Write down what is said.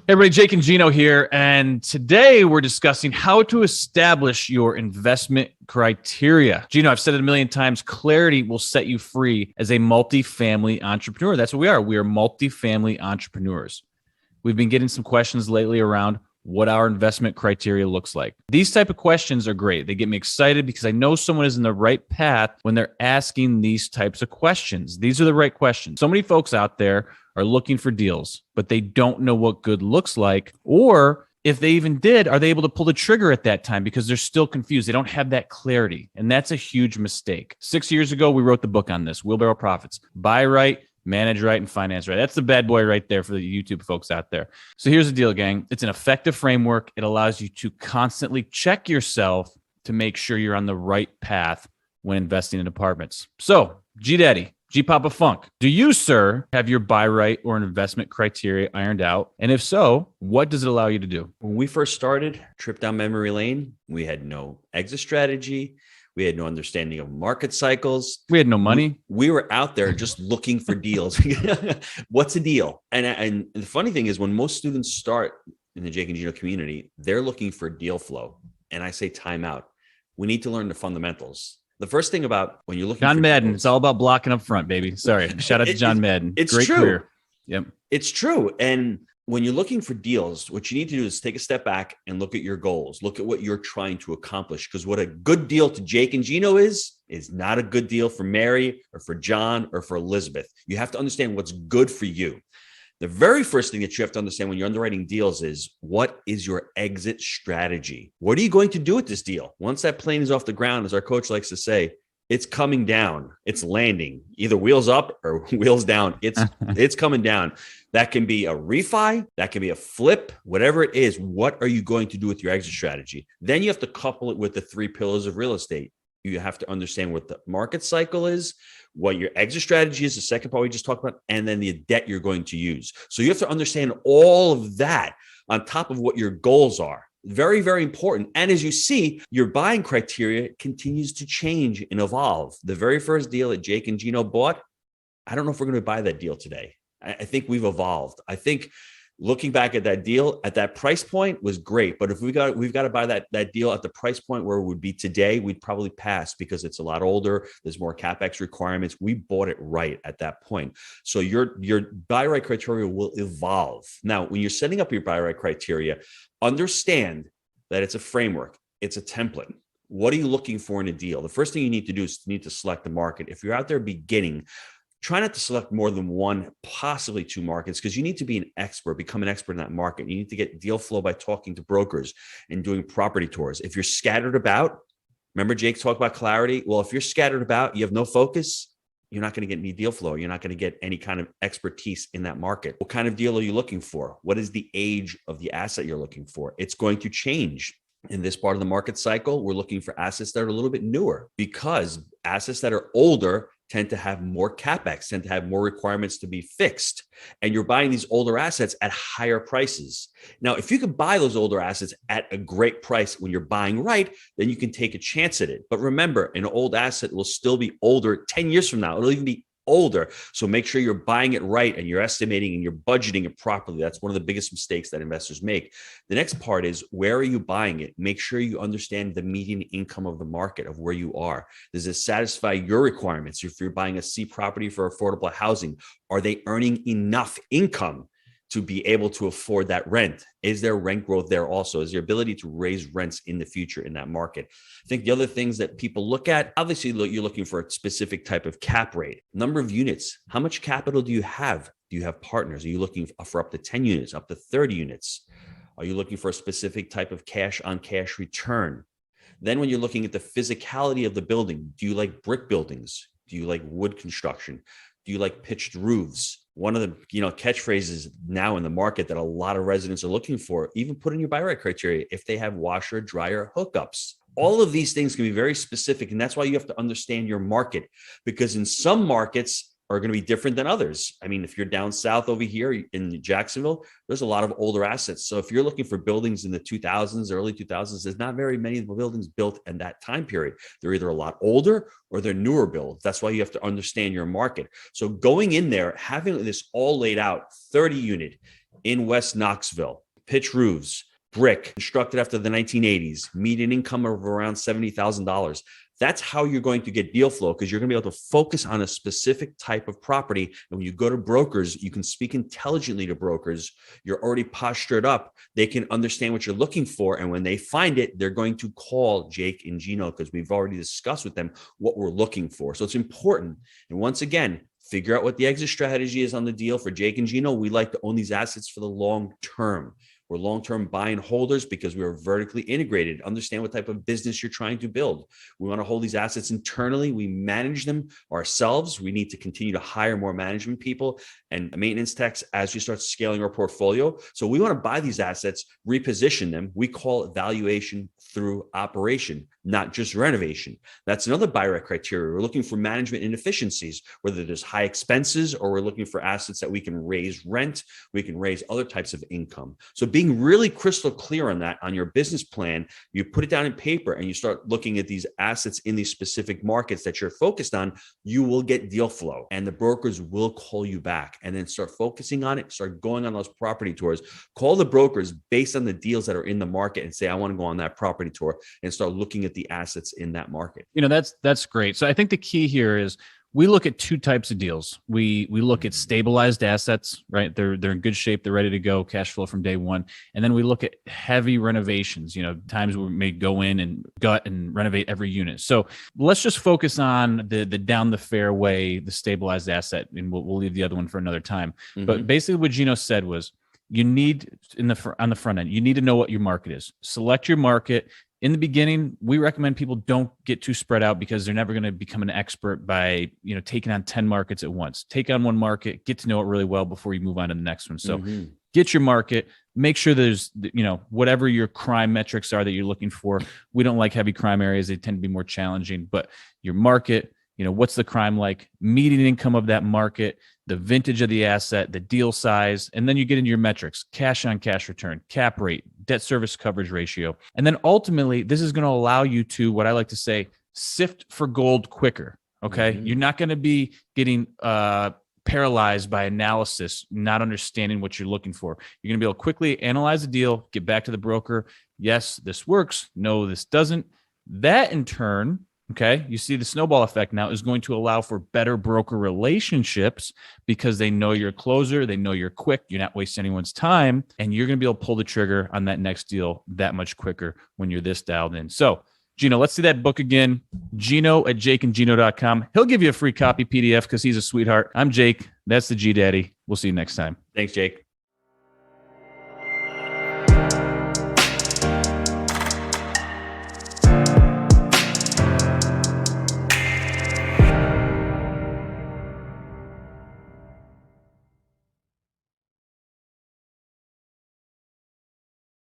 Hey everybody, Jake and Gino here, and today we're discussing how to establish your investment criteria. Gino, I've said it a million times, clarity will set you free as a multifamily entrepreneur. That's what we are. We are multifamily entrepreneurs. We've been getting some questions lately around what our investment criteria looks like. These type of questions are great. They get me excited because I know someone is in the right path when they're asking these types of questions. These are the right questions. So many folks out there are looking for deals, but they don't know what good looks like, or if they even did, are they able to pull the trigger at that time because they're still confused? They don't have that clarity. And that's a huge mistake. 6 years ago, we wrote the book on this, Wheelbarrow Profits. Buy right, manage right, and finance right. That's the bad boy right there for the YouTube folks out there. So here's the deal, gang. It's an effective framework. It allows you to constantly check yourself to make sure you're on the right path when investing in apartments. So, G Daddy, G Papa Funk, do you, sir, have your buy right or investment criteria ironed out? And if so, what does it allow you to do? When we first started, trip down memory lane, we had no exit strategy. We had no understanding of market cycles. We had no money. We were out there just looking for deals. What's a deal? And the funny thing is, when most students start in the Jake and Gino community, they're looking for deal flow. And I say time out. We need to learn the fundamentals. The first thing about when you're looking John for Madden, deals, it's all about blocking up front, baby. Sorry. Shout out to John Madden. It's Great true. Career. Yep. It's true. And when you're looking for deals, what you need to do is take a step back and look at your goals. Look at what you're trying to accomplish. Because what a good deal to Jake and Gino is not a good deal for Mary or for John or for Elizabeth. You have to understand what's good for you. The very first thing that you have to understand when you're underwriting deals is, what is your exit strategy? What are you going to do with this deal? Once that plane is off the ground, as our coach likes to say, it's coming down. It's landing, either wheels up or wheels down. It's coming down. That can be a refi. That can be a flip, whatever it is. What are you going to do with your exit strategy? Then you have to couple it with the 3 pillars of real estate. You have to understand what the market cycle is, what your exit strategy is, the second part we just talked about, and then the debt you're going to use. So you have to understand all of that on top of what your goals are. Very, very important. And as you see, your buying criteria continues to change and evolve. The very first deal that Jake and Gino bought, I don't know if we're going to buy that deal today. I think we've evolved. I think looking back at that deal at that price point was great. But if we've got to buy that deal at the price point where it would be today, we'd probably pass because it's a lot older. There's more CapEx requirements. We bought it right at that point. So your buy right criteria will evolve. Now, when you're setting up your buy right criteria, understand that it's a framework. It's a template. What are you looking for in a deal? The first thing you need to do is you need to select the market. If you're out there beginning, try not to select more than 1, possibly 2 markets, because you need to be an expert, become an expert in that market. You need to get deal flow by talking to brokers and doing property tours. If you're scattered about, remember Jake talked about clarity? Well, if you're scattered about, you have no focus, you're not going to get any deal flow. You're not going to get any kind of expertise in that market. What kind of deal are you looking for? What is the age of the asset you're looking for? It's going to change. In this part of the market cycle, we're looking for assets that are a little bit newer, because assets that are older tend to have more CapEx, tend to have more requirements to be fixed. And you're buying these older assets at higher prices. Now, if you can buy those older assets at a great price when you're buying right, then you can take a chance at it. But remember, an old asset will still be older 10 years from now. It'll even be older. So make sure you're buying it right and you're estimating and you're budgeting it properly. That's one of the biggest mistakes that investors make. The next part is, where are you buying it? Make sure you understand the median income of the market of where you are. Does it satisfy your requirements? If you're buying a C property for affordable housing, are they earning enough income to be able to afford that rent? Is there rent growth there also? Is there ability to raise rents in the future in that market? I think the other things that people look at, obviously you're looking for a specific type of cap rate, number of units. How much capital do you have? Do you have partners? Are you looking for up to 10 units, up to 30 units? Are you looking for a specific type of cash on cash return? Then when you're looking at the physicality of the building, do you like brick buildings? Do you like wood construction? Do you like pitched roofs? One of the catchphrases now in the market that a lot of residents are looking for, even put in your buy right criteria, if they have washer, dryer hookups. All of these things can be very specific. And that's why you have to understand your market, because in some markets are going to be different than others. I mean, if you're down south over here in Jacksonville, there's a lot of older assets. So if you're looking for buildings in the 2000s, early 2000s, there's not very many buildings built in that time period. They're either a lot older or they're newer builds. That's why you have to understand your market. So going in there, having this all laid out, 30 unit in West Knoxville, pitch roofs, brick, constructed after the 1980s, median income of around $70,000. That's how you're going to get deal flow, because you're going to be able to focus on a specific type of property. And when you go to brokers, you can speak intelligently to brokers. You're already postured up. They can understand what you're looking for. And when they find it, they're going to call Jake and Gino, because we've already discussed with them what we're looking for. So it's important. And once again, figure out what the exit strategy is on the deal. For Jake and Gino, we like to own these assets for the long term. We're long-term buy and holders because we are vertically integrated. Understand what type of business you're trying to build. We want to hold these assets internally. We manage them ourselves. We need to continue to hire more management people and maintenance techs as we start scaling our portfolio. So we want to buy these assets, reposition them. We call it valuation through operation, not just renovation. That's another buy criteria. We're looking for management inefficiencies, whether there's high expenses or we're looking for assets that we can raise rent, we can raise other types of income. So being really crystal clear on that, on your business plan, you put it down in paper and you start looking at these assets in these specific markets that you're focused on, you will get deal flow and the brokers will call you back, and then start focusing on it, start going on those property tours. Call the brokers based on the deals that are in the market and say, I want to go on that property tour, and start looking at the assets in that market. That's great. So I think the key here is we look at two types of deals. We look at stabilized assets, right? They're in good shape. They're ready to go, cash flow from day one. And then we look at heavy renovations, times where we may go in and gut and renovate every unit. So let's just focus on the down the fairway, the stabilized asset, and we'll leave the other one for another time. Mm-hmm. But basically what Gino said was, you need on the front end, you need to know what your market is. Select your market. In the beginning, we recommend people don't get too spread out, because they're never going to become an expert by, taking on 10 markets at once. Take on one market, get to know it really well before you move on to the next one. So get your market, make sure there's, whatever your crime metrics are that you're looking for. We don't like heavy crime areas. They tend to be more challenging, but your market, what's the crime like, median income of that market, the vintage of the asset, the deal size, and then you get into your metrics: cash on cash return, cap rate, debt service coverage ratio. And then ultimately, this is going to allow you to, what I like to say, sift for gold quicker. Okay. You're not going to be getting paralyzed by analysis, not understanding what you're looking for. You're going to be able to quickly analyze the deal, get back to the broker. Yes, this works. No, this doesn't. That in turn, okay, you see the snowball effect now, is going to allow for better broker relationships, because they know you're a closer, they know you're quick, you're not wasting anyone's time, and you're going to be able to pull the trigger on that next deal that much quicker when you're this dialed in. So, Gino, let's see that book again. Gino at jakeandgino.com. He'll give you a free copy PDF because he's a sweetheart. I'm Jake. That's the G Daddy. We'll see you next time. Thanks, Jake.